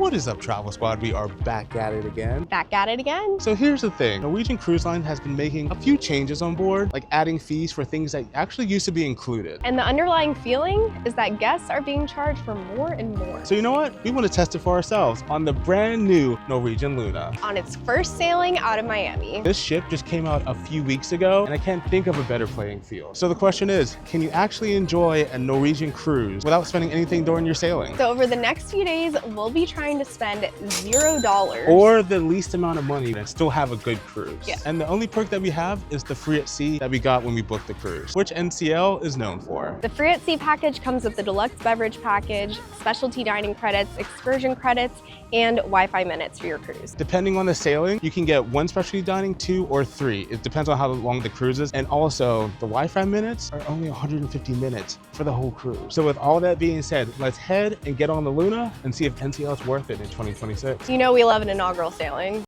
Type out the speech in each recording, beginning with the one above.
What is up, Travel Squad? We are back at it again. Back at it again. So here's the thing. Norwegian Cruise Line has been making a few changes on board, like adding fees for things that actually used to be included. And the underlying feeling is that guests are being charged for more and more. So you know what? We want to test it for ourselves on the brand new Norwegian Luna. On its first sailing out of Miami. This ship just came out a few weeks ago, and I can't think of a better playing field. So the question is, can you actually enjoy a Norwegian cruise without spending anything during your sailing? So over the next few days, we'll be trying to spend $0. Or the least amount of money and still have a good cruise. Yeah. And the only perk that we have is the free at sea that we got when we booked the cruise, which NCL is known for. The free at sea package comes with the deluxe beverage package, specialty dining credits, excursion credits, and Wi-Fi minutes for your cruise. Depending on the sailing, you can get 1 specialty dining, 2 or 3. It depends on how long the cruise is. And also the Wi-Fi minutes are only 150 minutes for the whole cruise. So with all that being said, let's head and get on the Luna and see if NCL is worth it in 2026. You know we love an inaugural sailing.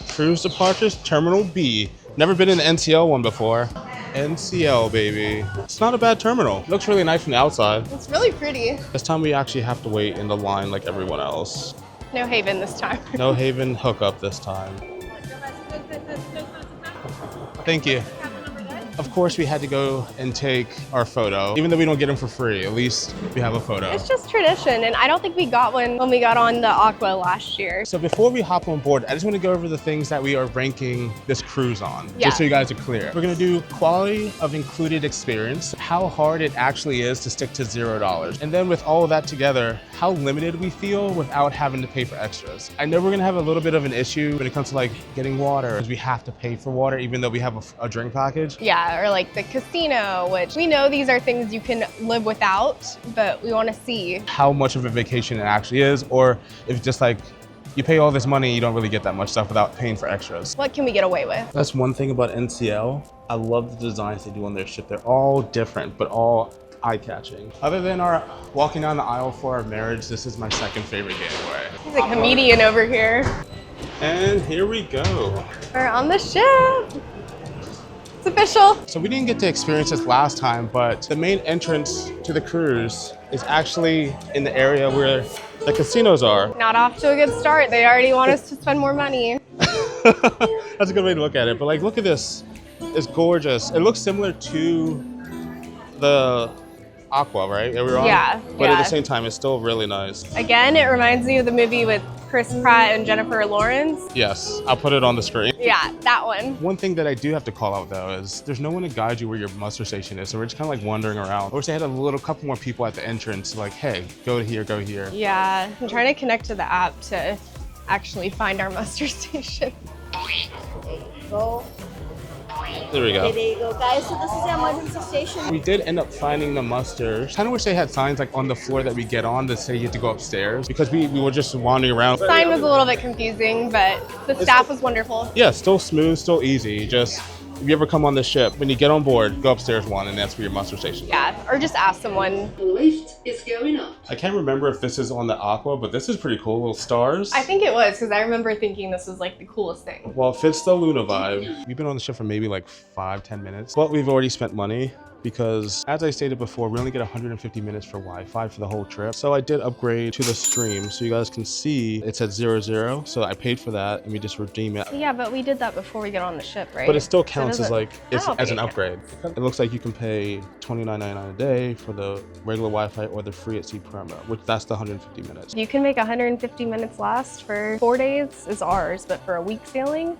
Cruise departures, Terminal B. Never been in the NCL one before. NCL, baby. It's not a bad terminal. Looks really nice from the outside. It's really pretty. This time we actually have to wait in the line like everyone else. No haven this time. No haven hookup this time. Thank you. Of course, we had to go and take our photo. Even though we don't get them for free, at least we have a photo. It's just tradition, and I don't think we got one when we got on the Aqua last year. So before we hop on board, I just want to go over the things that we are ranking this cruise on, just so you guys are clear. We're going to do quality of included experience, how hard it actually is to stick to $0. And then with all of that together, how limited we feel without having to pay for extras. I know we're going to have a little bit of an issue when it comes to like getting water, because we have to pay for water even though we have a drink package. Yeah. Or like the casino, which we know these are things you can live without, but we want to see how much of a vacation it actually is, or if just like you pay all this money, you don't really get that much stuff without paying for extras. What can we get away with? That's one thing about NCL. I love the designs they do on their ship. They're all different, but all eye-catching. Other than our walking down the aisle for our marriage, this is my second favorite getaway. He's a comedian over here. And here we go. We're on the ship. It's official. So we didn't get to experience this last time, but the main entrance to the cruise is actually in the area where the casinos are. Not off to a good start. They already want us to spend more money. That's a good way to look at it. But like, look at this. It's gorgeous. It looks similar to the Aqua, right? That we were on? Yeah. But at the same time, it's still really nice. Again, it reminds me of the movie with Chris Pratt and Jennifer Lawrence. Yes, I'll put it on the screen. Yeah, that one. One thing that I do have to call out though is there's no one to guide you where your muster station is. So we're just kind of like wandering around. I wish they had a couple more people at the entrance like, hey, go here, go here. Yeah, I'm trying to connect to the app to actually find our muster station. There we go. There you go, guys. So this is our emergency station. We did end up finding the musters. Kind of wish they had signs like on the floor that we get on that say you have to go upstairs, because we were just wandering around. The sign was a little bit confusing, but the staff was wonderful. Yeah, still smooth, still easy. Just if you ever come on the ship, when you get on board, go upstairs one, and that's where your muster station is. Yeah, or just ask someone. The lift is going up. I can't remember if this is on the Aqua, but this is pretty cool. Little stars. I think it was, because I remember thinking this was like the coolest thing. Well, it fits the Luna vibe. We've been on the ship for maybe like 5-10 minutes, but we've already spent money. Because as I stated before, we only get 150 minutes for Wi-Fi for the whole trip. So I did upgrade to the stream so you guys can see it said 00. So I paid for that and we just redeem it. Yeah, but we did that before we get on the ship, right? But it still counts as like, as an okay. upgrade. It looks like you can pay $29.99 a day for the regular Wi-Fi or the free at sea Prima, which that's the 150 minutes. You can make 150 minutes last for 4 days is ours, but for a week sailing,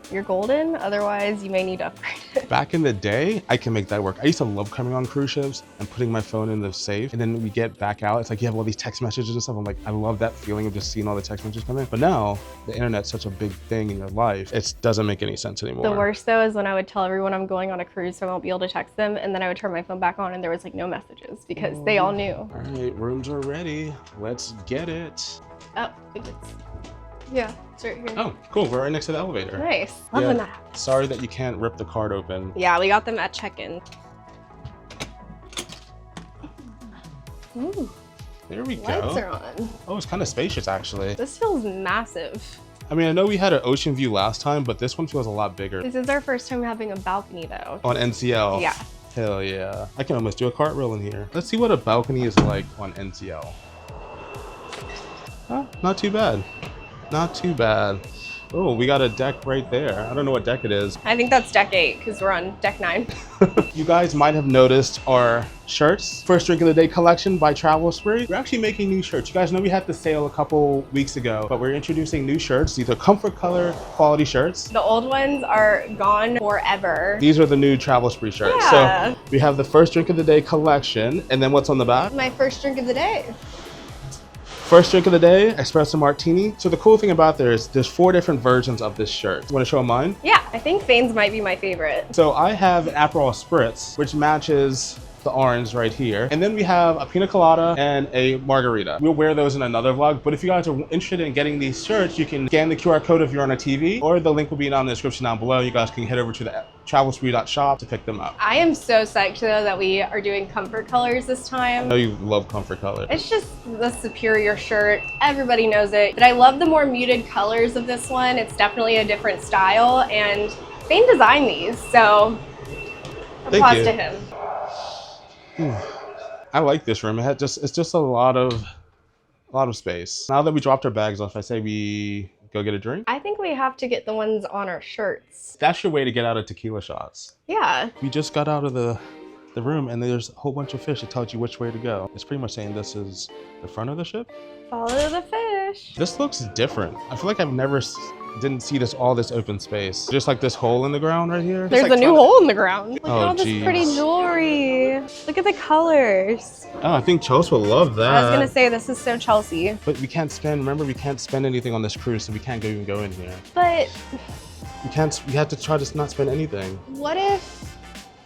you're golden. Otherwise, you may need to upgrade it. Back in the day, I can make that work. I used to love coming on cruise ships and putting my phone in the safe. And then we get back out. It's like you have all these text messages and stuff. I'm like, I love that feeling of just seeing all the text messages come in. But now the internet's such a big thing in your life. It doesn't make any sense anymore. The worst though is when I would tell everyone I'm going on a cruise, so I won't be able to text them. And then I would turn my phone back on and there was like no messages because they all knew. All right, rooms are ready. Let's get it. Oh, it's, yeah, it's right here. Oh, cool. We're right next to the elevator. Nice. Loving that. Sorry that you can't rip the card open. Yeah, we got them at check-in. Ooh, there we go. lights are on. Oh, it's kind of spacious actually. This feels massive. I mean, I know we had an ocean view last time, but this one feels a lot bigger. This is our first time having a balcony though. On NCL? Yeah. Hell yeah. I can almost do a cartwheel in here. Let's see what a balcony is like on NCL. Oh, not too bad. Not too bad. Oh, we got a deck right there. I don't know what deck it is. I think that's deck 8 because we're on deck 9. You guys might have noticed our shirts. First Drink of the Day collection by Travel Spree. We're actually making new shirts. You guys know we had the sale a couple weeks ago, but we're introducing new shirts. These are comfort color quality shirts. The old ones are gone forever. These are the new Travel Spree shirts. Yeah. So we have the First Drink of the Day collection, and then what's on the back? My first drink of the day. First Drink of the Day, Espresso Martini. So the cool thing about there is there's 4 different versions of this shirt. Want to show mine? Yeah, I think Fane's might be my favorite. So I have an Aperol Spritz, which matches the orange right here. And then we have a pina colada and a margarita. We'll wear those in another vlog, but if you guys are interested in getting these shirts, you can scan the QR code if you're on a TV, or the link will be down in the description down below. You guys can head over to the travelspree.shop to pick them up. I am so psyched though that we are doing comfort colors this time. I know you love comfort color. It's just the superior shirt. Everybody knows it. But I love the more muted colors of this one. It's definitely a different style, and Fane designed these, so applause to him. Ooh. I like this room. It's just a lot of space. Now that we dropped our bags off, I say we go get a drink. I think we have to get the ones on our shirts. That's your way to get out of tequila shots. Yeah. We just got out of the room and there's a whole bunch of fish that tells you which way to go. It's pretty much saying this is the front of the ship. Follow the fish. This looks different. I feel like I've never didn't see all this open space. Just like this hole in the ground right here. There's like a new hole in the ground. Look at Oh, all this pretty jewelry. Look at the colors. Oh, I think Chelsea will love that. I was gonna say this is so Chelsea. But we can't spend, remember, we can't spend anything on this cruise, so we can't even go in here. But We have to try to not spend anything. what if,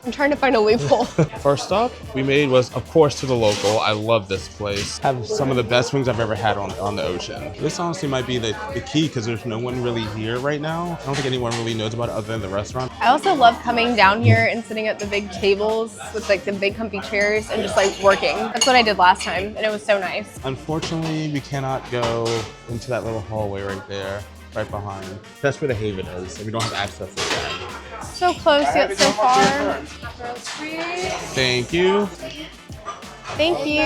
I'm trying to find a loophole. First stop we made was, of course, to the local. I love this place. Have some of the best wings I've ever had on the ocean. This honestly might be the key because there's no one really here right now. I don't think anyone really knows about it other than the restaurant. I also love coming down here and sitting at the big tables with like the big comfy chairs and just like working. That's what I did last time and it was so nice. Unfortunately, we cannot go into that little hallway right there, right behind. That's where the haven is, and we don't have access to that. So close yet so far. Thank you. Thank you.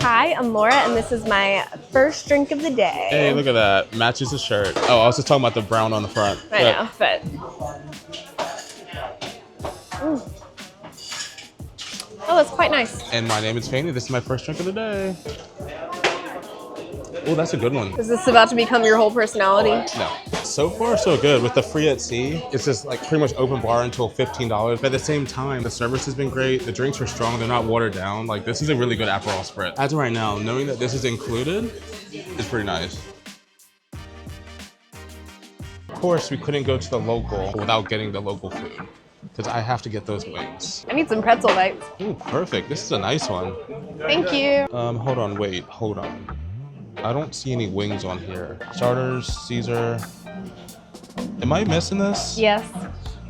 Hi, I'm Laura, and this is my first drink of the day. Hey, look at that. Matches the shirt. Oh, I was just talking about the brown on the front. I know, but. Oh, that's quite nice. And my name is Fanny. This is my first drink of the day. Oh, that's a good one. Is this about to become your whole personality? No. So far, so good. With the free at sea, it's just like pretty much open bar until $15. But at the same time, the service has been great. The drinks are strong. They're not watered down. Like, this is a really good Aperol Spritz. As of right now, knowing that this is included is pretty nice. Of course, we couldn't go to the local without getting the local food, because I have to get those wings. I need some pretzel bites. Ooh, perfect. This is a nice one. Thank you. Hold on, wait, hold on. I don't see any wings on here. Starters, Caesar. Am I missing this? Yes.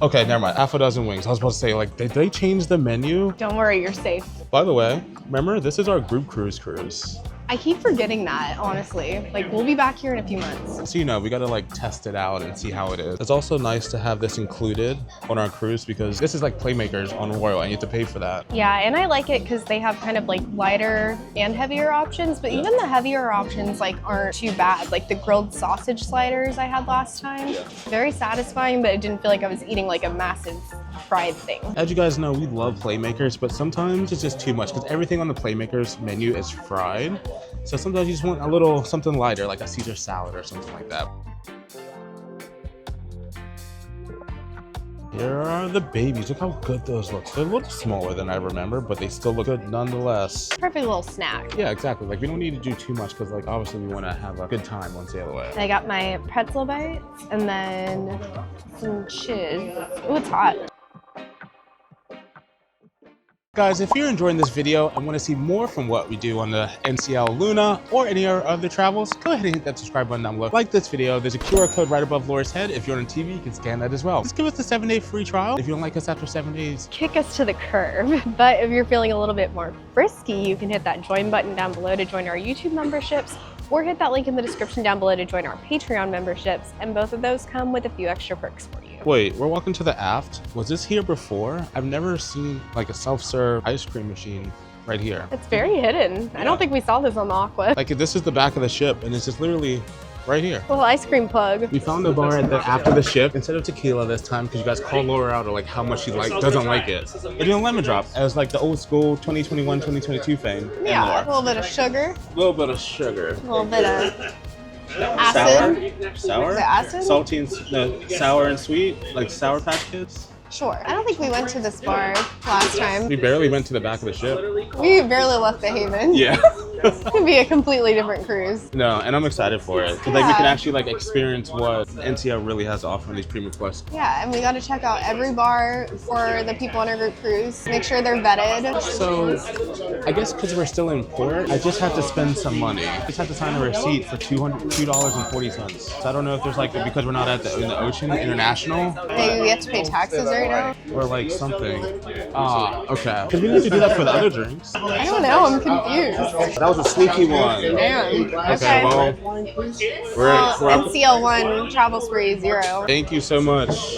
Okay, never mind. Half a dozen wings. I was supposed to say, like, did they change the menu? Don't worry, you're safe. By the way, remember, this is our group cruise. I keep forgetting that, honestly. Like, we'll be back here in a few months. So, you know, we gotta like test it out and see how it is. It's also nice to have this included on our cruise because this is like Playmakers on Royal and you have to pay for that. Yeah, and I like it because they have kind of like lighter and heavier options, but even the heavier options like aren't too bad. Like the grilled sausage sliders I had last time. Yeah. Very satisfying, but it didn't feel like I was eating like a massive fried thing. As you guys know, we love Playmakers, but sometimes it's just too much because everything on the Playmakers menu is fried. So sometimes you just want a little something lighter, like a Caesar salad or something like that. Here are the babies. Look how good those look. They look smaller than I remember, but they still look good nonetheless. Perfect little snack. Yeah, exactly. Like, we don't need to do too much because, like, obviously we want to have a good time one sail away. I got my pretzel bites and then some chiz. Ooh, it's hot. Guys, if you're enjoying this video and want to see more from what we do on the NCL Luna or any of our other travels, go ahead and hit that subscribe button down below. Like this video, there's a QR code right above Laura's head. If you're on TV, you can scan that as well. Just give us the 7-day free trial. If you don't like us after 7 days, Kick us to the curb. But if you're feeling a little bit more frisky, you can hit that join button down below to join our YouTube memberships, or hit that link in the description down below to join our Patreon memberships, and both of those come with a few extra perks for you. Wait, we're walking to the aft. Was this here before? I've never seen like a self-serve ice cream machine right here. It's very hidden. I don't think we saw this on the Aqua. Like this is the back of the ship and it's just literally right here. Little ice cream plug. We found the bar after the ship. Instead of tequila this time, because you guys called Laura out on like how much she doesn't like it. We're doing lemon drop as like the old school 2021, 2022 thing. Yeah, a little bit of sugar. A little bit of sugar. A little bit of acid. Sour? Is it acid? Salty and sour and sweet, like Sour Patch Kids. Sure. I don't think we went to this bar last time. We barely went to the back of the ship. We barely left the Haven. Yeah. It's gonna be a completely different cruise. No, and I'm excited for it. Cause like we can actually like experience what NCL really has to offer in these Prima Plus. Yeah, and we got to check out every bar for the people on our group cruise. Make sure they're vetted. So I guess because we're still in port, I just have to spend some money. I just have to sign a receipt for $2.40. So I don't know if there's like, because we're not in the ocean, international. Maybe we have to pay taxes right now. Or like something. Okay. Because we need to do that for the other drinks. I don't know, I'm confused. That was a sneaky one. Damn. Okay, well, we're NCL 1, travel spree 0. Thank you so much.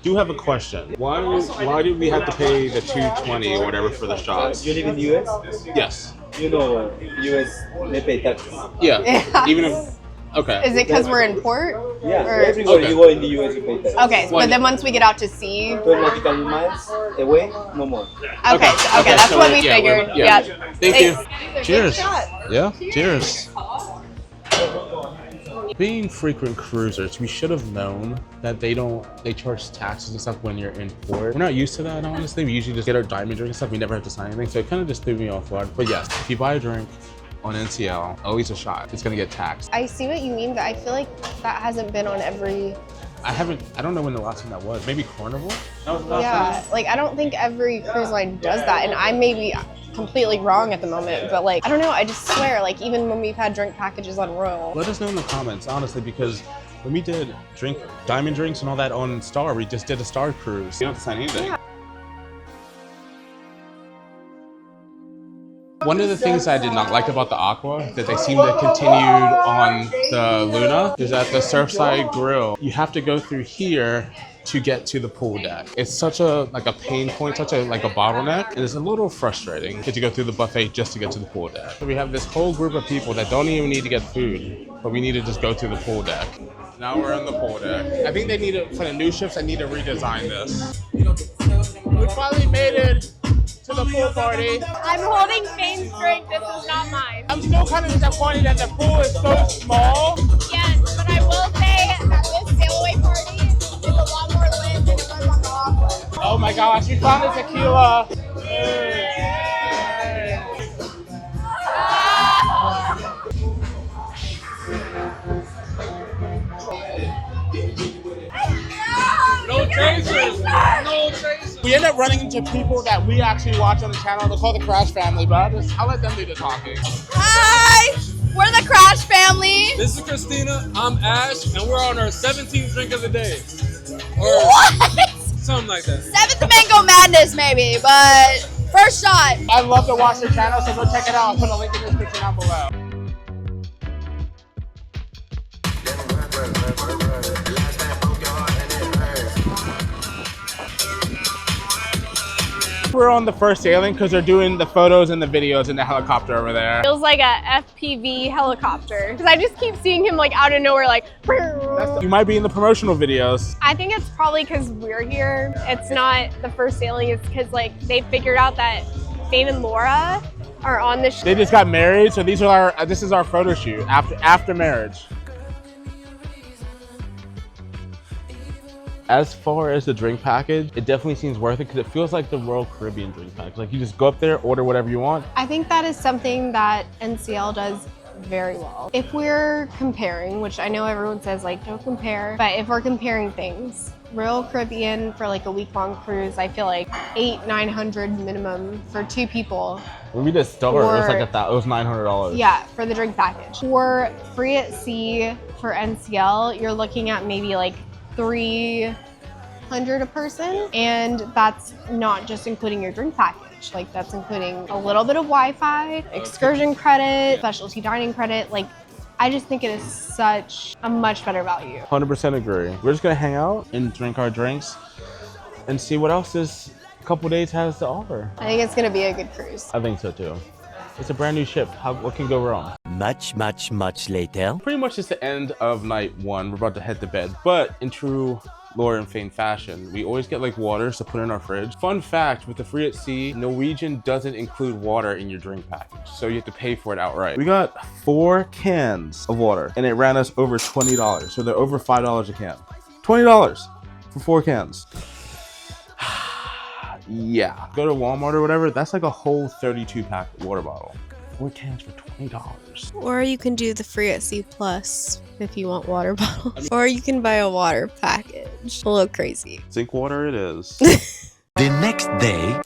Do have a question. Why did we have to pay the $2.20 or whatever for the shots? You live in the US? Yes. You know, US, they pay taxes. Yeah. Even if, okay. Is it because we're in port? Yeah, Or- everywhere Okay. you go in the US, you pay taxes. Okay, but then once we get out to sea. 12 nautical miles away, no more. Okay, that's so what we yeah, figured. yeah. Yeah. Thank you. Thanks. Cheers. Good shot. Yeah, cheers. Being frequent cruisers, we should have known that they charge taxes and stuff when you're in port. We're not used to that, honestly. We usually just get our diamond drink and stuff. We never have to sign anything. So it kind of just threw me off guard. But yes, if you buy a drink on NCL, always a shot. It's gonna get taxed. I see what you mean, but I feel like that hasn't been on every. I don't know when the last time that was. Maybe Carnival? That was the last Yeah, time? like I don't think every cruise line does that, and I may be completely wrong at the moment, but like I don't know. I just swear, like even when we've had drink packages on Royal. Let us know in the comments, honestly, because when we did diamond drinks and all that on Star, we just did a Star cruise. You don't have to sign anything. Yeah. One of the things I did not like about the Aqua that they seem to continue on the Luna is that the Surfside Grill, you have to go through here to get to the pool deck. It's such a pain point, such a bottleneck, and it's a little frustrating to go through the buffet just to get to the pool deck. So we have this whole group of people that don't even need to get food, but we need to just go through the pool deck. Now we're on the pool deck. I think they need to, for the new ships, they need to redesign this. We finally made it to the pool party. I'm holding Fane's drink. This is not mine. I'm still kind of disappointed that the pool is so small. Yes, but I will say that this sailaway party is a lot more lit than it was on the Aqua. Oh my gosh, we found a tequila. No chasers! No chasers! We end up running into people that we actually watch on the channel. They're called the Crash family, but I'll let them do the talking. Hi, we're the Crash family. This is Christina, I'm Ash, and we're on our 17th drink of the day. Or What? something like that. 7th Mango Madness maybe, but first shot. I love to watch their channel, so go check it out. I'll put a link in the description down below. We're on the first sailing because they're doing the photos and the videos in the helicopter over there. Feels like a FPV helicopter. Because I just keep seeing him like out of nowhere like. You might be in the promotional videos. I think it's probably because we're here. It's not the first sailing. It's because like they figured out that Fane and Laura are on the ship. They just got married, so this is our photo shoot after marriage. As far as the drink package, it definitely seems worth it because it feels like the Royal Caribbean drink package. Like you just go up there, order whatever you want. I think that is something that NCL does very well. If we're comparing, which I know everyone says like don't compare, but if we're comparing things, Royal Caribbean for like a week-long cruise, I feel like $800-900 minimum for 2 people. When we did Star, it was like it was $900. Yeah, for the drink package. For free at sea for NCL, you're looking at maybe like $300 a person, and that's not just including your drink package. Like that's including a little bit of Wi-Fi, excursion credit, specialty dining credit. Like I just think it is such a much better value. 100% agree. We're just gonna hang out and drink our drinks and see what else is a couple days has to offer. I think it's gonna be a good cruise. I think so too. It's a brand new ship. What can go wrong? Much later. Pretty much it's the end of night one. We're about to head to bed. But in true Laura and Fane fashion, we always get like waters to put in our fridge. Fun fact, with the free at sea, Norwegian doesn't include water in your drink package. So you have to pay for it outright. We got 4 cans of water and it ran us over $20. So they're over $5 a can. $20 for 4 cans. Yeah, go to Walmart or whatever, that's like a whole 32-pack water bottle. 4 cans for $20. Or you can do the free at sea plus if you want water bottles. Or you can buy a water package. A little crazy. Sink water it is. The next day.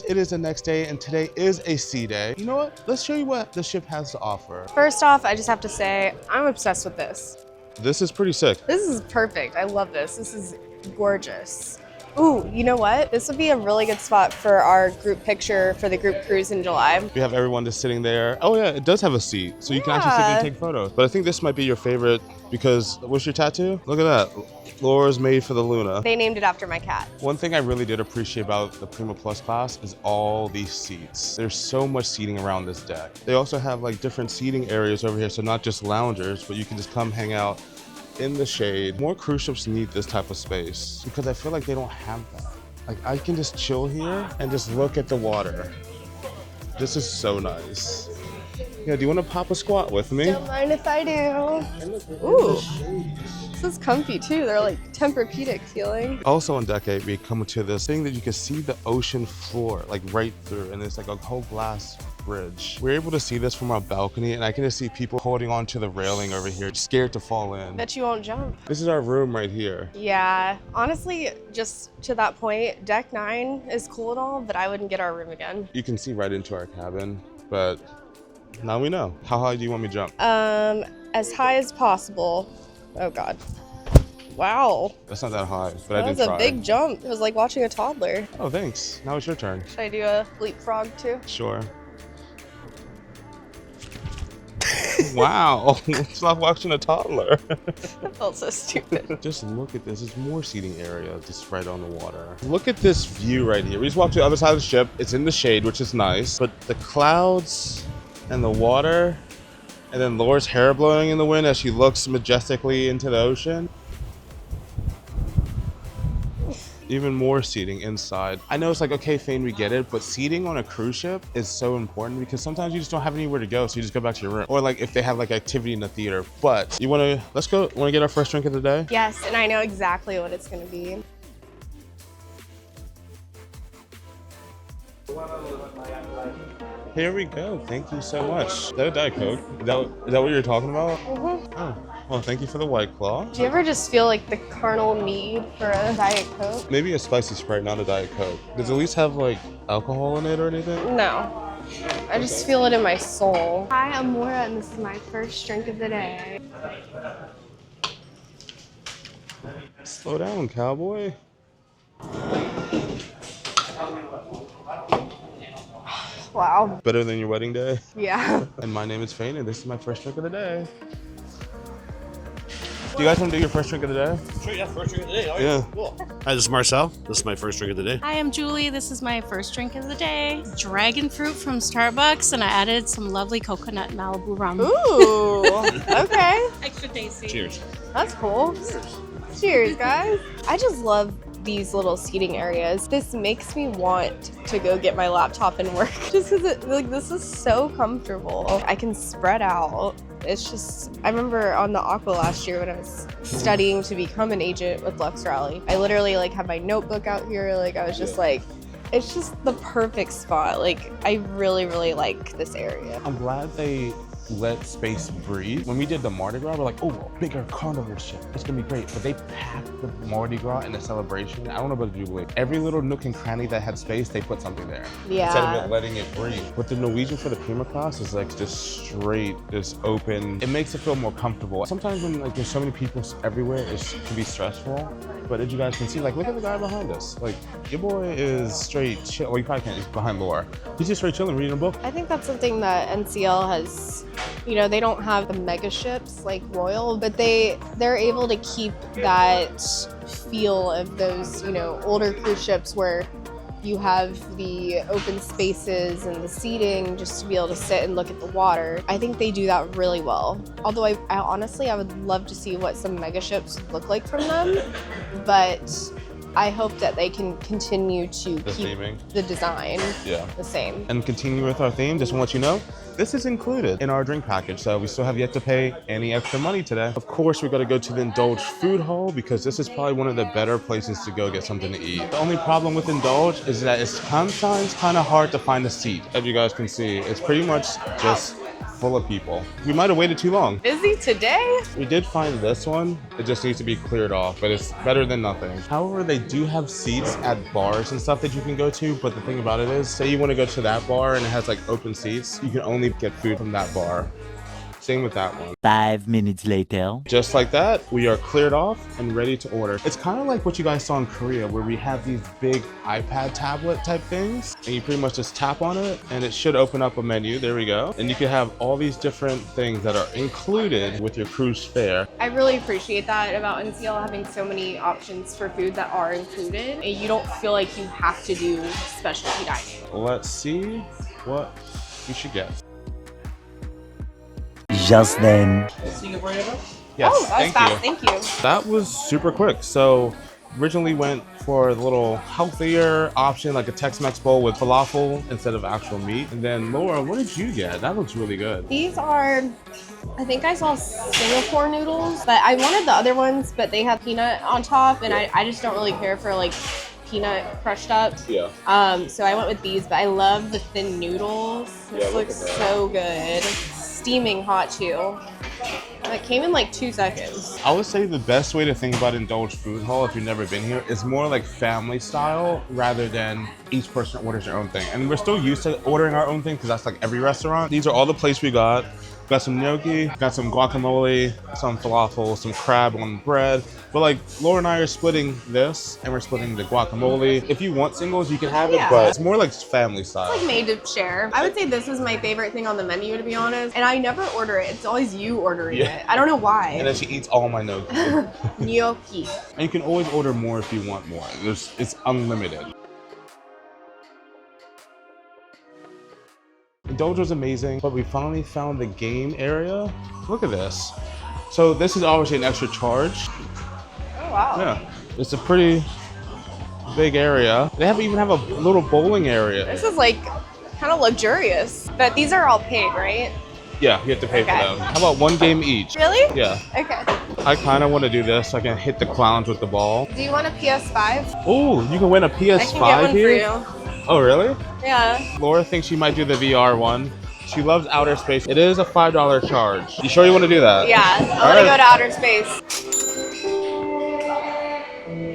It is the next day and today is a sea day. You know what? Let's show you what the ship has to offer. First off, I just have to say, I'm obsessed with this. This is pretty sick. This is perfect. I love this. This is gorgeous. Ooh, you know what? This would be a really good spot for our group picture for the group cruise in July. We have everyone just sitting there. Oh yeah, it does have a seat. So you can actually sit there and take photos. But I think this might be your favorite because, what's your tattoo? Look at that. Laura's made for the Luna. They named it after my cat. One thing I really did appreciate about the Prima Plus class is all these seats. There's so much seating around this deck. They also have like different seating areas over here. So not just loungers, but you can just come hang out in the shade. More cruise ships need this type of space because I feel like they don't have that. Like I can just chill here and just look at the water. This is so nice. Yeah, do you want to pop a squat with me? Don't mind if I do. Ooh, this is comfy too. They're like Tempur-Pedic feeling. Also on deck 8, we come to this thing that you can see the ocean floor like right through, and it's like a whole glass bridge. We're able to see this from our balcony, and I can just see people holding on to the railing over here, scared to fall in. Bet you won't jump. This is our room right here. Yeah, honestly, just to that point, deck 9 is cool and all, but I wouldn't get our room again. You can see right into our cabin, but now we know. How high do you want me to jump? As high as possible. Oh God. Wow. That's not that high, but I That did was try. a big jump. It was like watching a toddler. Oh, thanks. Now it's your turn. Should I do a leapfrog too? Sure. Wow, it's like watching a toddler. That felt so stupid. Just look at this. There's more seating area just right on the water. Look at this view right here. We just walked to the other side of the ship. It's in the shade, which is nice. But the clouds and the water, and then Laura's hair blowing in the wind as she looks majestically into the ocean. Even more seating inside. I know it's like, okay, Fane, we get it, but seating on a cruise ship is so important because sometimes you just don't have anywhere to go, so you just go back to your room. Or like if they have like activity in the theater. But you wanna, let's go, wanna get our first drink of the day? Yes, and I know exactly what it's gonna be. Here we go, thank you so much. Is that a Diet Coke? Is that what you're talking about? Oh, well, thank you for the White Claw. Do you ever just feel like the carnal need for a Diet Coke? Maybe a spicy Sprite, not a Diet Coke. Does it at least have like alcohol in it or anything? No. I just feel it in my soul. Hi, I'm Laura, and this is my first drink of the day. Slow down, cowboy. Wow. Better than your wedding day? Yeah. And my name is Fane, and this is my first drink of the day. Do you guys want to do your first drink of the day? Sure, yeah, first drink of the day. Oh, Yeah. Cool. Hi, this is Marcel. This is my first drink of the day. Hi, I'm Julie. This is my first drink of the day. Dragon fruit from Starbucks, and I added some lovely coconut Malibu rum. Ooh, okay. Extra tasty. Cheers. That's cool. Cheers, guys. I just love these little seating areas. This makes me want to go get my laptop and work just because like this is so comfortable. I can spread out. It's just, I remember on the Aqua last year when I was studying to become an agent with Lux Rally, I literally like had my notebook out here. Like I was just like, it's just the perfect spot. Like I really, really like this area. I'm glad they let space breathe. When we did the Mardi Gras, we're like, oh, a bigger carnival ship. It's gonna be great. But they packed the Mardi Gras in the celebration. I don't know about the Jubilee. Every little nook and cranny that had space, they put something there. Yeah. Instead of it letting it breathe. But the Norwegian for the Prima class is like just straight, just open. It makes it feel more comfortable. Sometimes when like there's so many people everywhere, it can be stressful. But as you guys can see, like look at the guy behind us. Like your boy is straight chill. Well, you probably can't, he's behind Laura. He's just straight chilling, reading a book. I think that's something that NCL has You know, they don't have the mega ships like Royal, but they're able to keep that feel of those, you know, older cruise ships where you have the open spaces and the seating just to be able to sit and look at the water. I think they do that really well. Although I honestly, I would love to see what some mega ships look like from them, but I hope that they can continue to keep the design the same. And continue with our theme, just want to let you know, this is included in our drink package, so we still have yet to pay any extra money today. Of course, we're gonna go to the Indulge Food Hall because this is probably one of the better places to go get something to eat. The only problem with Indulge is that it's sometimes kind of hard to find a seat. As you guys can see, it's pretty much just full of people. We might have waited too long. Busy today? We did find this one. It just needs to be cleared off, but it's better than nothing. However, they do have seats at bars and stuff that you can go to, but the thing about it is, say you want to go to that bar and it has like open seats, you can only get food from that bar. Same with that one. 5 minutes later. Just like that, we are cleared off and ready to order. It's kind of like what you guys saw in Korea, where we have these big iPad tablet type things, and you pretty much just tap on it, and it should open up a menu. There we go. And you can have all these different things that are included with your cruise fare. I really appreciate that about NCL having so many options for food that are included, and you don't feel like you have to do specialty dining. Let's see what you should get. Just then. Yes, Oh, that was fast. Thank you. That was super quick. So originally went for the little healthier option, like a Tex-Mex bowl with falafel instead of actual meat. And then Laura, what did you get? That looks really good. These are, I think I saw Singapore noodles, but I wanted the other ones, but they have peanut on top, and I just don't really care for like peanut crushed up. Yeah. So I went with these, but I love the thin noodles. This looks so good. Steaming hot too. And it came in like 2 seconds. I would say the best way to think about Indulge Food Hall, if you've never been here, is more like family style rather than each person orders their own thing. And we're still used to ordering our own thing because that's like every restaurant. These are all the plates we got. Got some gnocchi, got some guacamole, some falafel, some crab on bread. But like Laura and I are splitting this, and we're splitting the guacamole. If you want singles, you can have it, but it's more like family style. It's like made to share. I would say this is my favorite thing on the menu, to be honest. And I never order it. It's always you ordering it. I don't know why. And then she eats all my gnocchi. Gnocchi. And you can always order more if you want more. It's unlimited. Indulge was amazing, but we finally found the game area. Look at this. So this is obviously an extra charge. Oh, wow. Yeah, it's a pretty big area. They even have a little bowling area. This is like kind of luxurious, but these are all paid, right? Yeah, you have to pay for them. How about one game each? Really? Yeah. Okay. I kind of want to do this so I can hit the clowns with the ball. Do you want a PS5? Oh, you can win a PS5 I can get one here? for you. Oh, really? Yeah. Laura thinks she might do the VR one. She loves outer space. It is a $5 charge. You sure you want to do that? Yeah, I want to go to outer space.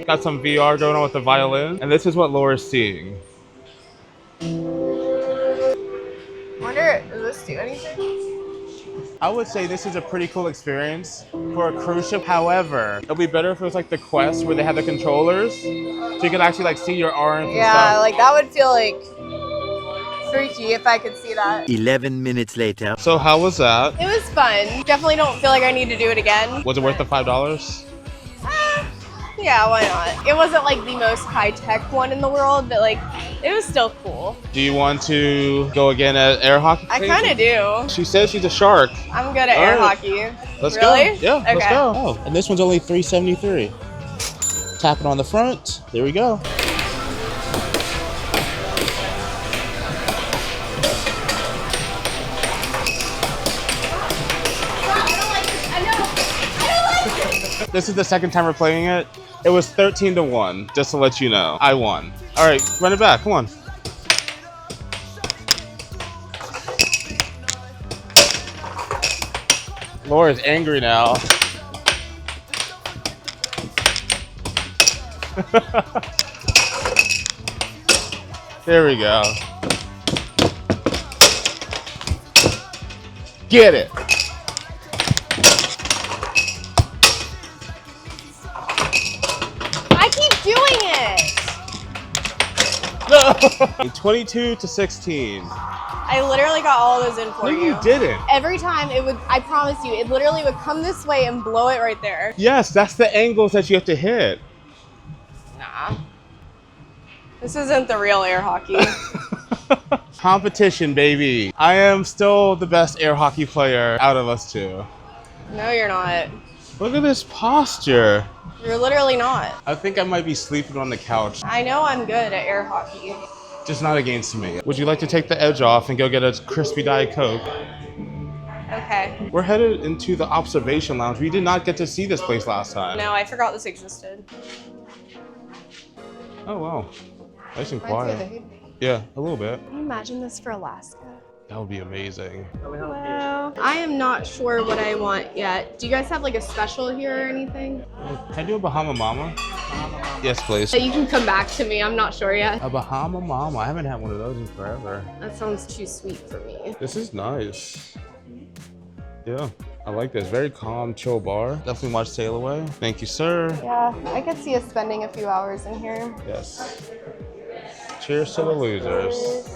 Got some VR going on with the violin. And this is what Laura's seeing. Wonder, does this do anything? I would say this is a pretty cool experience for a cruise ship. However, it'll be better if it was like the Quest where they have the controllers. So you can actually like see your arms and stuff. Yeah, like that would feel like freaky if I could see that. 11 minutes later. So how was that? It was fun. Definitely don't feel like I need to do it again. Was it worth the $5? Yeah, why not? It wasn't like the most high-tech one in the world, but like, it was still cool. Do you want to go again at air hockey? I kind of do. She says she's a shark. I'm good at air hockey. Let's really? go. Yeah, okay. Let's go. Oh, and this one's only $3.73. Tap it on the front. There we go. This is the second time we're playing it. It was 13-1, just to let you know. I won. All right, run it back, come on. Laura's angry now. There we go. Get it. No. 22 to 16. I literally got all those in for No, you. you didn't. Every time it would, I promise you, it literally would come this way and blow it right there. Yes, that's the angles that you have to hit. Nah. This isn't the real air hockey. Competition, baby. I am still the best air hockey player out of us two. No, you're not. Look at this posture. You're literally not. I think I might be sleeping on the couch. I know I'm good at air hockey. Just not against me. Would you like to take the edge off and go get a crispy Diet Coke? Okay. We're headed into the observation lounge. We did not get to see this place last time. No, I forgot this existed. Oh, wow. Nice and quiet. Yeah, a little bit. Can you imagine this for Alaska? That would be amazing. Hello. I am not sure what I want yet. Do you guys have like a special here or anything? Can I do a Bahama Mama? Yes, please. So you can come back to me. I'm not sure yet. A Bahama Mama. I haven't had one of those in forever. That sounds too sweet for me. This is nice. Yeah, I like this. Very calm, chill bar. Definitely watch Sail Away. Thank you, sir. Yeah, I could see us spending a few hours in here. Yes. Cheers to the losers.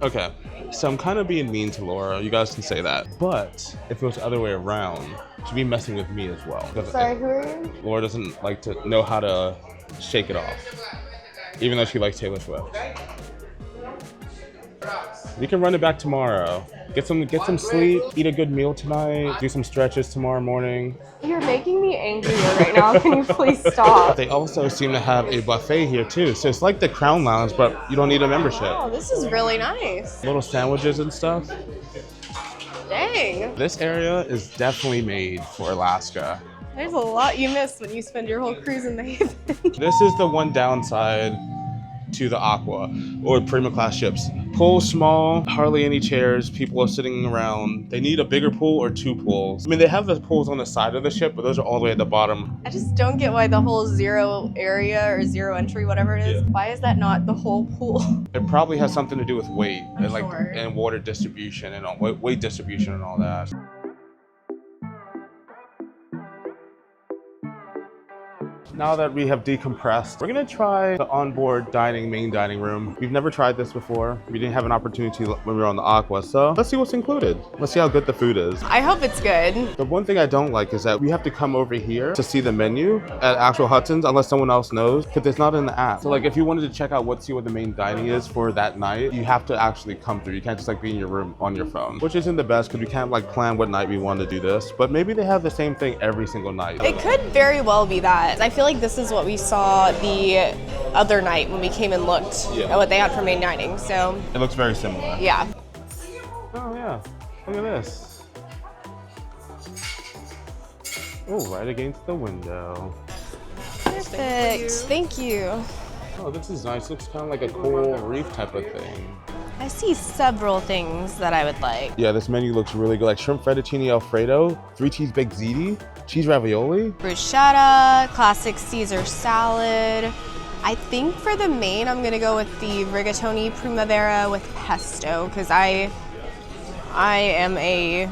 Okay, so I'm kind of being mean to Laura. You guys can say that. But if it was the other way around, she'd be messing with me as well. Sorry, who are you? Laura doesn't like to know how to shake it off, even though she likes Taylor Swift. We can run it back tomorrow. Get some sleep, eat a good meal tonight, do some stretches tomorrow morning. You're making me angrier right now. Can you please stop? They also seem to have a buffet here too. So it's like the Crown Lounge, but you don't need a membership. Oh, this is really nice. Little sandwiches and stuff. Dang. This area is definitely made for Alaska. There's a lot you miss when you spend your whole cruise in the Haven. This is the one downside to the Aqua or Prima class ships. Pool small, hardly any chairs, people are sitting around. They need a bigger pool or two pools. I mean, they have the pools on the side of the ship, but those are all the way at the bottom. I just don't get why the whole zero area or zero entry, whatever it is, why is that not the whole pool? It probably has something to do with weight I'm and sure. and water distribution and all, weight distribution and all that. Now that we have decompressed, we're gonna try the onboard main dining room. We've never tried this before. We didn't have an opportunity when we were on the Aqua, so let's see what's included. Let's see how good the food is. I hope it's good. The one thing I don't like is that we have to come over here to see the menu at actual Hudson's unless someone else knows, because it's not in the app. So like if you wanted to check out see what the main dining is for that night, you have to actually come through. You can't just like be in your room on your phone, which isn't the best because we can't like plan what night we want to do this, but maybe they have the same thing every single night. It could very well be that. I feel like this is what we saw the other night when we came and looked at what they had for main dining, so. It looks very similar. Yeah. Oh yeah, look at this. Oh, right against the window. Perfect, thank you. Oh, this is nice. Looks kind of like a coral reef type of thing. I see several things that I would like. Yeah, this menu looks really good. Like shrimp fettuccine Alfredo, 3 cheese baked ziti, cheese ravioli. Bruschetta, classic Caesar salad. I think for the main, I'm gonna go with the rigatoni primavera with pesto, because I am a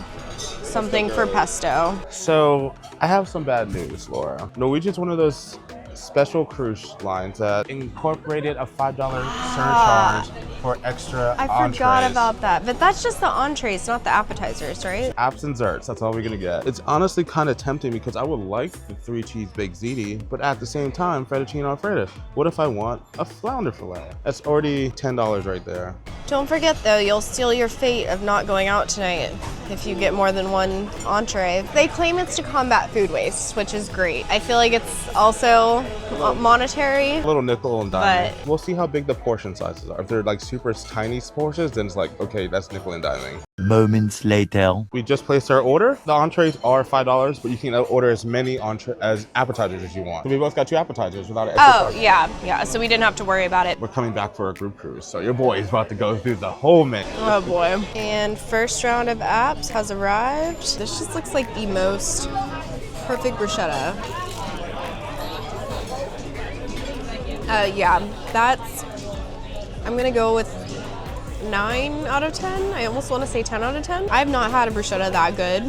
something for pesto. So I have some bad news, Laura. Norwegian's one of those special cruise lines that incorporated a $5 surcharge for extra I entrees. forgot about that, but that's just the entrees, not the appetizers, right? Apps and desserts, that's all we're gonna get. It's honestly kind of tempting because I would like the 3 cheese baked ziti, but at the same time, fettuccine alfredo. What if I want a flounder fillet? That's already $10 right there. Don't forget though, you'll seal your fate of not going out tonight if you get more than one entree. They claim it's to combat food waste, which is great. I feel like it's also monetary. A little nickel and dime. But we'll see how big the portion sizes are. If they're like super tiny portions, then it's like, okay, that's nickel and diming. Moments later. We just placed our order. The entrees are $5, but you can order as many as appetizers as you want. So we both got 2 appetizers without an extra charge. Yeah, so we didn't have to worry about it. We're coming back for a group cruise, so your boy is about to go through the whole menu. Oh boy. And first round of apps has arrived. This just looks like the most perfect bruschetta. Yeah, I'm gonna go with 9 out of 10. I almost want to say 10 out of 10. I have not had a bruschetta that good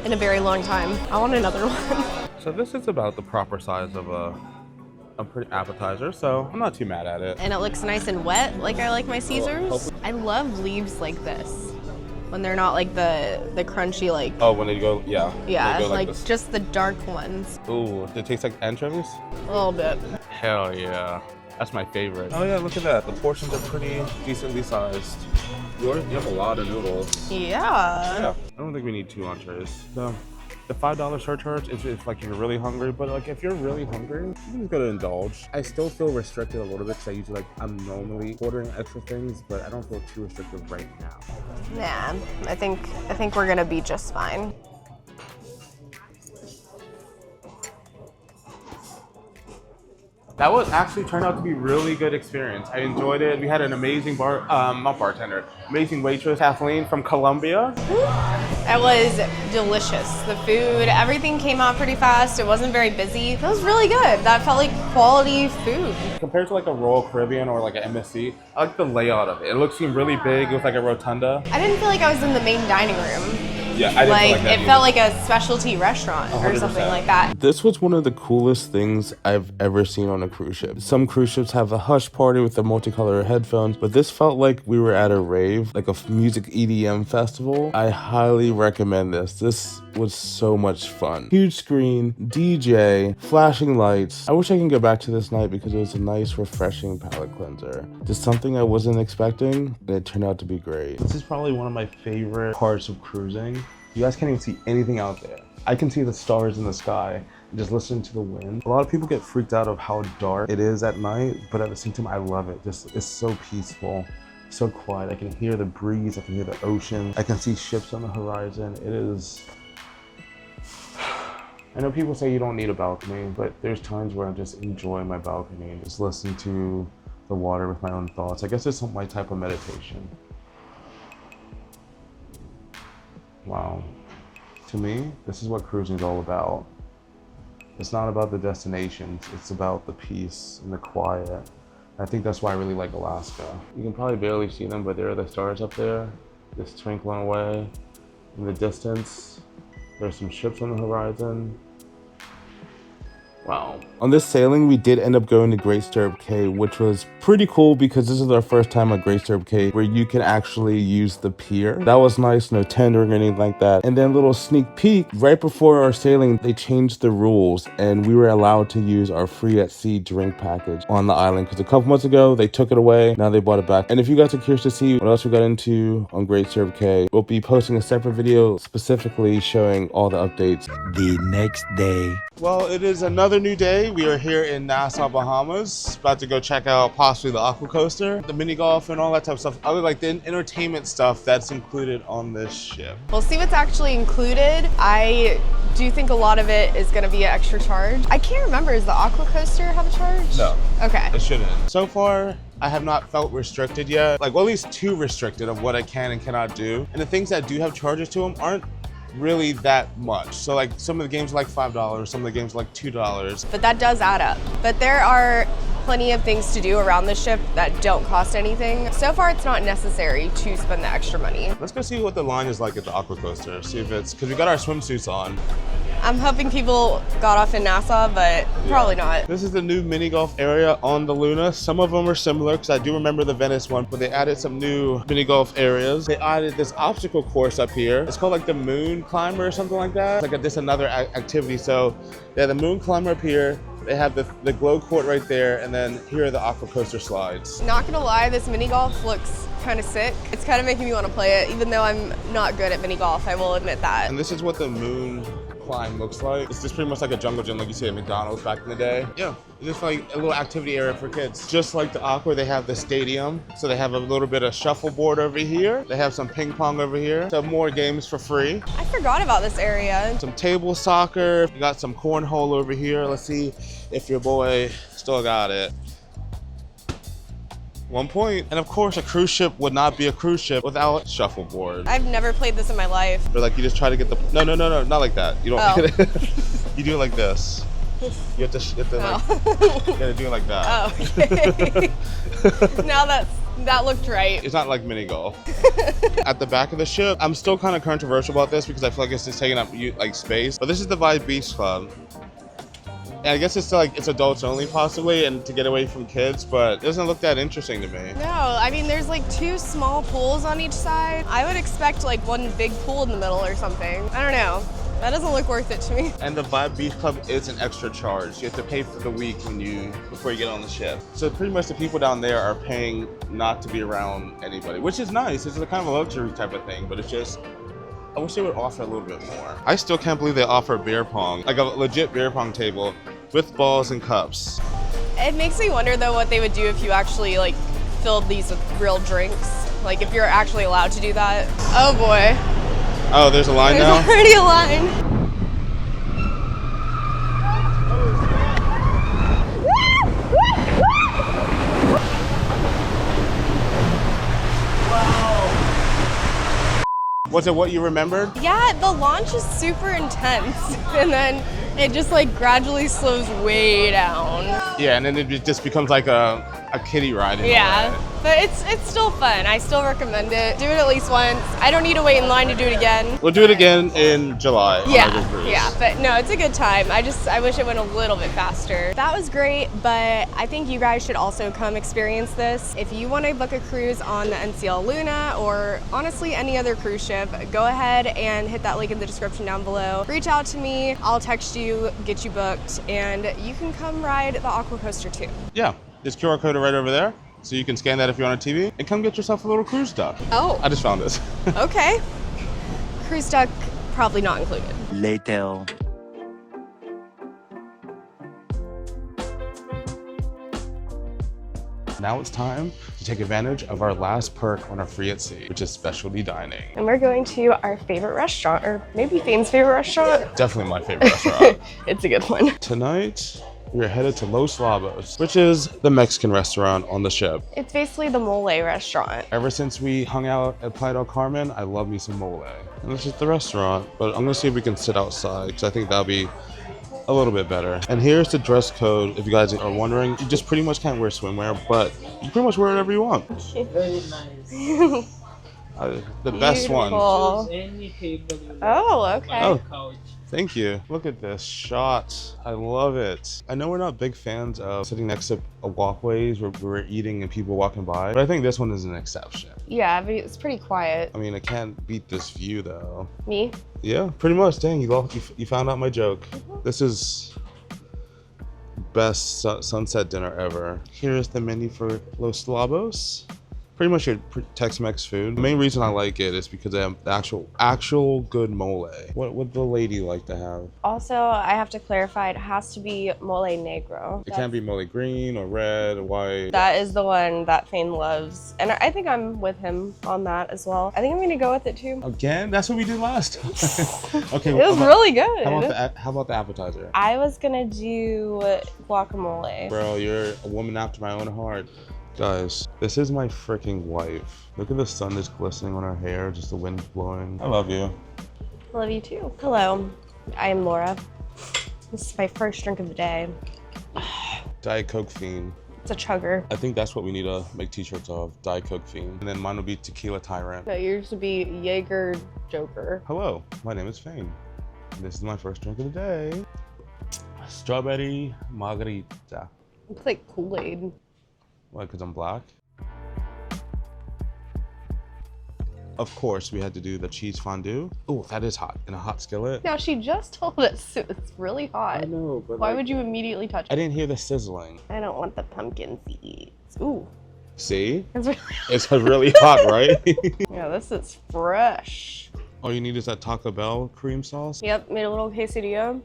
in a very long time. I want another one. So this is about the proper size of a pretty appetizer, so I'm not too mad at it. And it looks nice and wet, like I like my Caesars. I love leaves like this. When they're not like the crunchy like. Oh, when they go, yeah. Yeah, they go like this. just the dark ones. Ooh, does it taste like anchovies? A little bit. Hell yeah. That's my favorite. Oh yeah, look at that. The portions are pretty decently sized. You have a lot of noodles. Yeah. I don't think we need 2 entrees. The $5 surcharge is if like you're really hungry, but like if you're really hungry, you can just go to Indulge. I still feel restricted a little bit because I usually I'm normally ordering extra things, but I don't feel too restrictive right now. Nah, I think we're gonna be just fine. That was actually turned out to be a really good experience. I enjoyed it. We had an amazing amazing waitress, Kathleen from Colombia. It was delicious. The food, everything came out pretty fast. It wasn't very busy. It was really good. That felt like quality food. Compared to like a Royal Caribbean or like an MSC, I like the layout of it. It seemed really big. It was like a rotunda. I didn't feel like I was in the main dining room. Yeah, I didn't feel like that it felt like a specialty restaurant 100%. or something like that. This was one of the coolest things I've ever seen on a cruise ship. Some cruise ships have a hush party with the multicolor headphones, but this felt like we were at a rave, like a music EDM festival. I highly recommend this. This was so much fun. Huge screen, DJ, flashing lights. I wish I can go back to this night because it was a nice, refreshing palate cleanser. Just something I wasn't expecting, and it turned out to be great. This is probably one of my favorite parts of cruising. You guys can't even see anything out there. I can see the stars in the sky and just listen to the wind. A lot of people get freaked out of how dark it is at night, but at the same time, I love it. It's so peaceful, so quiet. I can hear the breeze, I can hear the ocean. I can see ships on the horizon. It is, I know people say you don't need a balcony, but there's times where I just enjoy my balcony and just listen to the water with my own thoughts. I guess it's my type of meditation. Wow. To me, this is what cruising is all about. It's not about the destinations, it's about the peace and the quiet. I think that's why I really like Alaska. You can probably barely see them, but there are the stars up there, just twinkling away. In the distance, there's some ships on the horizon. Wow. On this sailing, we did end up going to Great Stirrup Cay, which was pretty cool because this is our first time at Great Stirrup Cay where you can actually use the pier. That was nice, no tendering or anything like that. And then a little sneak peek, right before our sailing, they changed the rules and we were allowed to use our free at sea drink package on the island because a couple months ago, they took it away, now they brought it back. And if you guys are curious to see what else we got into on Great Stirrup Cay, we'll be posting a separate video specifically showing all the updates. The next day. Well, it is another new day. We are here in Nassau, Bahamas, about to go check out possibly the Aqua Coaster, the mini golf, and all that type of stuff. Other like the entertainment stuff that's included on this ship. We'll see what's actually included. I do think a lot of it is going to be an extra charge. I can't remember, does the Aqua Coaster have a charge? No. Okay. It shouldn't. So far, I have not felt restricted yet. Like, well, at least too restricted of what I can and cannot do. And the things that do have charges to them aren't really that much. So like some of the games are like $5, some of the games are like $2. But that does add up. But there are plenty of things to do around the ship that don't cost anything. So far, it's not necessary to spend the extra money. Let's go see what the line is like at the Aqua Coaster. See if it's, because we got our swimsuits on. I'm hoping people got off in Nassau, but probably not. This is the new mini golf area on the Luna. Some of them are similar because I do remember the Venice one, but they added some new mini golf areas. They added this obstacle course up here. It's called like the Moon Climber or something like that. It's like this another activity. So yeah, the Moon Climber up here. They have the glow court right there, and then here are the Aqua Coaster slides. Not gonna lie, this mini golf looks kind of sick. It's kind of making me want to play it, even though I'm not good at mini golf, I will admit that. And this is what the Moon Climb looks like. It's just pretty much like a jungle gym like you see at McDonald's back in the day. Yeah, it's just like a little activity area for kids. Just like the Aqua, they have the stadium. So they have a little bit of shuffleboard over here. They have some ping pong over here. So more games for free. I forgot about this area. Some table soccer. You got some cornhole over here. Let's see if your boy still got it. 1 point. And of course, a cruise ship would not be a cruise ship without shuffleboard. I've never played this in my life. Or like you just try to get the, no, not like that. You don't, you do it like this. You have to like, you gotta do it like that. Oh, okay. Now that looked right. It's not like mini golf. At the back of the ship, I'm still kind of controversial about this because I feel like it's just taking up like space. But this is the Vibe Beach Club. And I guess it's like it's adults only possibly, and to get away from kids, but it doesn't look that interesting to me. No, I mean there's like 2 small pools on each side. I would expect like one big pool in the middle or something. I don't know. That doesn't look worth it to me. And the Vibe Beach Club is an extra charge. You have to pay for the week before you get on the ship. So pretty much the people down there are paying not to be around anybody, which is nice. It's a kind of a luxury type of thing, but it's just, I wish they would offer a little bit more. I still can't believe they offer beer pong, like a legit beer pong table with balls and cups. It makes me wonder though what they would do if you actually like filled these with real drinks. Like if you're actually allowed to do that. Oh boy. Oh, there's a line now? There's already a line. Was it what you remembered? Yeah, the launch is super intense. And then it just like gradually slows way down. Yeah, and then it just becomes like a kiddie ride. Yeah, but it's still fun. I still recommend it. Do it at least once. I don't need to wait in line to do it again. We'll do it again in July. on our good cruise. Yeah, but no, it's a good time. I wish it went a little bit faster. That was great, but I think you guys should also come experience this. If you want to book a cruise on the NCL Luna or honestly any other cruise ship, go ahead and hit that link in the description down below. Reach out to me, I'll text you, get you booked, and you can come ride the Aqua coaster too. Yeah, this QR code right over there. So you can scan that if you're on a TV and come get yourself a little cruise duck. Oh. I just found this. Okay. Cruise duck, probably not included. Later. Now it's time to take advantage of our last perk on our Free at Sea, which is specialty dining. And we're going to our favorite restaurant, or maybe Fane's favorite restaurant. Definitely my favorite restaurant. It's a good one. Tonight, we're headed to Los Lobos, which is the Mexican restaurant on the ship. It's basically the mole restaurant. Ever since we hung out at Playa del Carmen, I love me some mole. And this is the restaurant, but I'm gonna see if we can sit outside, because I think that'll be a little bit better. And here's the dress code. If you guys are wondering, you just pretty much can't wear swimwear, but you pretty much wear whatever you want. Very nice. The best one. Any table you like. Oh, okay. Oh. Couch. Thank you. Look at this shot. I love it. I know we're not big fans of sitting next to walkways where we're eating and people walking by, but I think this one is an exception. Yeah, but it's pretty quiet. I mean, I can't beat this view though. Me? Yeah, pretty much. Dang, you found out my joke. This is best sunset dinner ever. Here's the menu for Los Lobos. Pretty much your Tex-Mex food. The main reason I like it is because they have the actual good mole. What would the lady like to have? Also, I have to clarify, it has to be mole negro. It can't be mole green or red or white. That is the one that Fane loves. And I think I'm with him on that as well. I think I'm gonna go with it too. Again? That's what we did last time. Okay. It was really good. How about the appetizer? I was gonna do guacamole. Bro, you're a woman after my own heart. Guys, this is my freaking wife. Look at the sun just glistening on her hair, just the wind blowing. I love you. I love you too. Hello, I am Laura. This is my first drink of the day. Diet Coke Fiend. It's a chugger. I think that's what we need to make t-shirts of. Diet Coke Fiend. And then mine will be Tequila Tyrant. No, yours would be Jaeger Joker. Hello, my name is Fane. This is my first drink of the day. Strawberry margarita. It's like Kool-Aid. Why, because I'm black? Of course, we had to do the cheese fondue. Oh, that is hot, in a hot skillet. Now, she just told us it's really hot. I know, but Why would you immediately touch I it? didn't hear the sizzling. I don't want the pumpkin seeds. Ooh. See? It's really It's really hot, right? Yeah, this is fresh. All you need is that Taco Bell cream sauce. Yep, made a little quesadilla.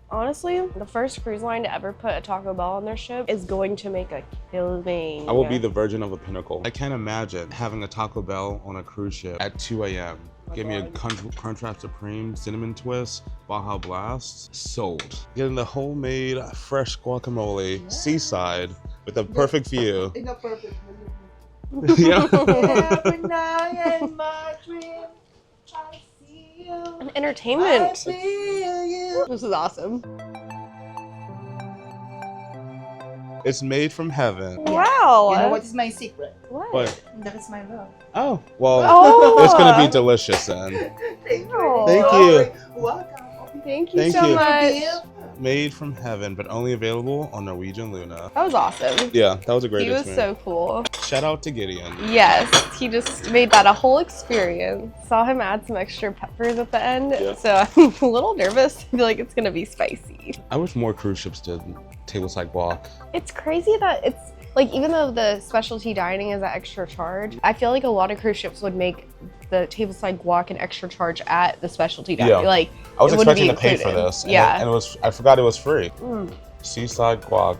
Honestly, the first cruise line to ever put a Taco Bell on their ship is going to make a killing. I will be the virgin of a pinnacle. I can't imagine having a Taco Bell on a cruise ship at 2 a.m. Give me a Crunchwrap Supreme, Cinnamon Twist, Baja Blast. Sold. Getting the homemade fresh guacamole, seaside, with a perfect view. In a perfect Yeah. Every night in my dream, I see you. An entertainment. I feel you. This is awesome. It's made from heaven. Wow. You know what is my secret? What? That is my love. Oh, well, Oh. it's gonna be delicious then. Thank you. Oh. Thank you. Welcome. Thank you Thank so you. much. made from heaven, but only available on Norwegian Luna. That was awesome. Yeah, that was a great He was experience. so cool. Shout out to Gideon. Yes, he just made that a whole experience. Saw him add some extra peppers at the end, Yeah. so I'm a little nervous. I feel like it's gonna be spicy. I wish more cruise ships did tableside guac. It's crazy that it's like, even though the specialty dining is an extra charge, I feel like a lot of cruise ships would make the tableside guac an extra charge at the specialty dining. Yeah. Like, I was it wouldn't expecting be to pay for included. this. And Yeah. and it was, I forgot it was free. Mm. Seaside guac.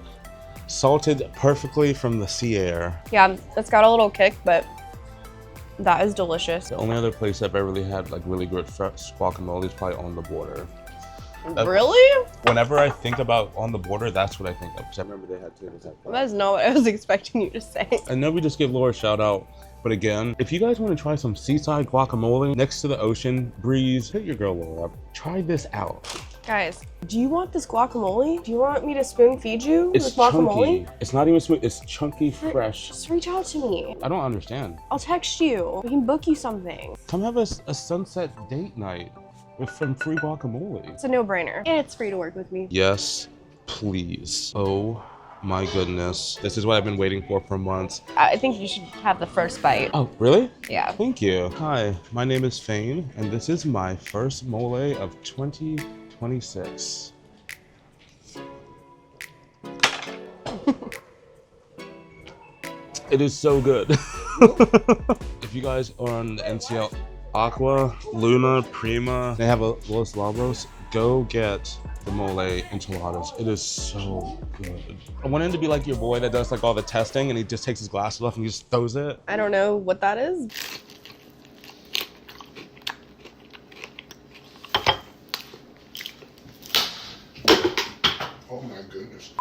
Salted perfectly from the sea air. Yeah, it's got a little kick, but that is delicious. The only other place I've ever really had like really good fresh guacamole is probably On the Border. Really? Whenever I think about On the Border, that's what I think of. Because I remember they had tableside guac. That's not what I was expecting you to say. I know we just give Laura a shout out, but again, if you guys want to try some seaside guacamole next to the ocean breeze, hit your girl Laura up. Try this out. Guys, do you want this guacamole? Do you want me to spoon feed you It's with guacamole? chunky. It's not even smooth. It's chunky, fresh. Just reach out to me. I don't understand. I'll text you. We can book you something. Come have a sunset date night with some free guacamole. It's a no-brainer. And it's free to work with me. Yes, please. Oh my goodness. This is what I've been waiting for months. I think you should have the first bite. Oh, really? Yeah. Thank you. Hi, my name is Fane, and this is my first mole of 2026. It is so good. If you guys are on the NCL Aqua, Luna, Prima, they have a Los Lobos, go get the mole enchiladas. It is so good. I want him to be like your boy that does like all the testing and he just takes his glasses off and he just throws it. I don't know what that is. Oh my goodness.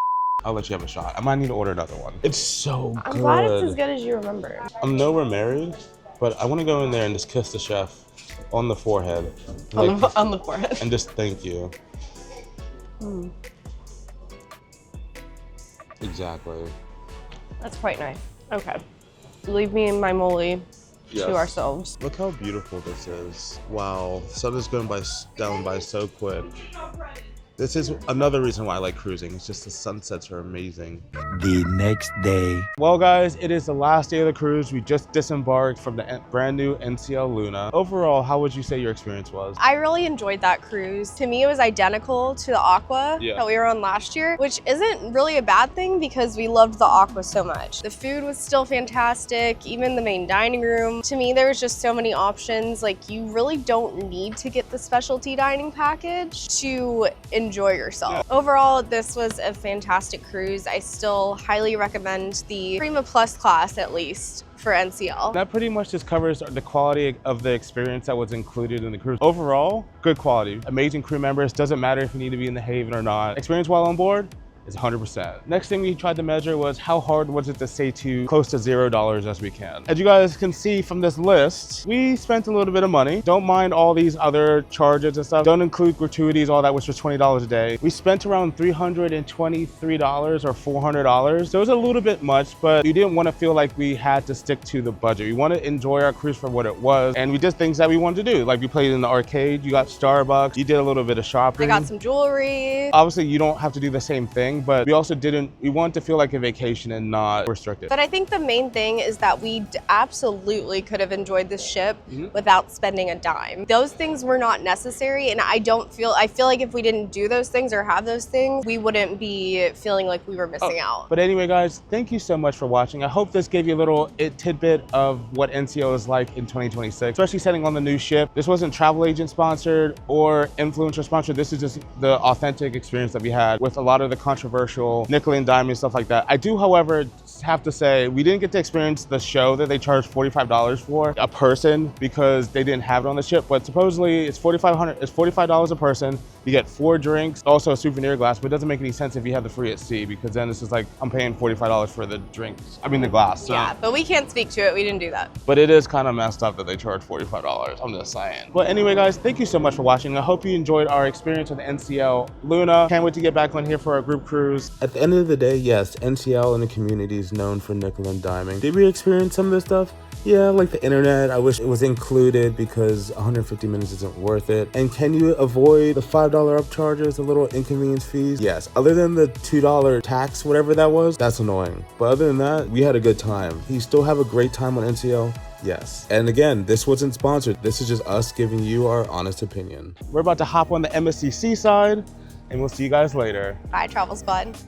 I'll let you have a shot. I might need to order another one. It's so good. I'm glad it's as good as you remember. I'm nowhere married, but I want to go in there and just kiss the chef on the forehead. On the forehead. And just thank you. Mm. Exactly. That's quite nice. Okay. Leave me and my mole to ourselves. Look how beautiful this is. Wow, the sun is going down by so quick. This is another reason why I like cruising. It's just the sunsets are amazing. The next day. Well guys, it is the last day of the cruise. We just disembarked from the brand new NCL Luna. Overall, how would you say your experience was? I really enjoyed that cruise. To me, it was identical to the Aqua that we were on last year, which isn't really a bad thing because we loved the Aqua so much. The food was still fantastic, even the main dining room. To me, there was just so many options. Like, you really don't need to get the specialty dining package to enjoy yourself. Overall, this was a fantastic cruise. I still highly recommend the Prima Plus class, at least, for NCL. That pretty much just covers the quality of the experience that was included in the cruise. Overall, good quality. Amazing crew members. Doesn't matter if you need to be in the Haven or not. Experience while on board is 100%. Next thing we tried to measure was how hard was it to stay to close to $0 as we can. As you guys can see from this list, we spent a little bit of money. Don't mind all these other charges and stuff. Don't include gratuities, all that, which was $20 a day. We spent around $323 or $400. So it was a little bit much, but we didn't want to feel like we had to stick to the budget. We wanted to enjoy our cruise for what it was, and we did things that we wanted to do. Like, we played in the arcade, you got Starbucks, you did a little bit of shopping. I got some jewelry. Obviously, you don't have to do the same thing, but we also we wanted to feel like a vacation and not restricted. But I think the main thing is that we absolutely could have enjoyed this ship without spending a dime. Those things were not necessary, and I feel like if we didn't do those things or have those things, we wouldn't be feeling like we were missing out. But anyway, guys, thank you so much for watching. I hope this gave you a little tidbit of what NCL is like in 2026, especially setting on the new ship. This wasn't travel agent sponsored or influencer sponsored. This is just the authentic experience that we had with a lot of the controversial nickel and diamond stuff like that. I do, however, have to say we didn't get to experience the show that they charged $45 for a person because they didn't have it on the ship, but supposedly it's $45 a person. You get 4 drinks, also a souvenir glass, but it doesn't make any sense if you have the free at sea, because then it's just like I'm paying $45 for the drinks. I mean the glass. So. Yeah, but we can't speak to it. We didn't do that. But it is kind of messed up that they charge $45. I'm just saying. But anyway, guys, thank you so much for watching. I hope you enjoyed our experience with NCL Luna. Can't wait to get back on here for our group cruise. At the end of the day, yes, NCL and the community is known for nickel and diming. Did we experience some of this stuff? Yeah, like the internet, I wish it was included because 150 minutes isn't worth it. And can you avoid the $5 upcharges, the little inconvenience fees? Yes. Other than the $2 tax, whatever that was, that's annoying. But other than that, we had a good time. You still have a great time on NCL? Yes. And again, this wasn't sponsored. This is just us giving you our honest opinion. We're about to hop on the MSC side, and we'll see you guys later. Bye, Travel Squad.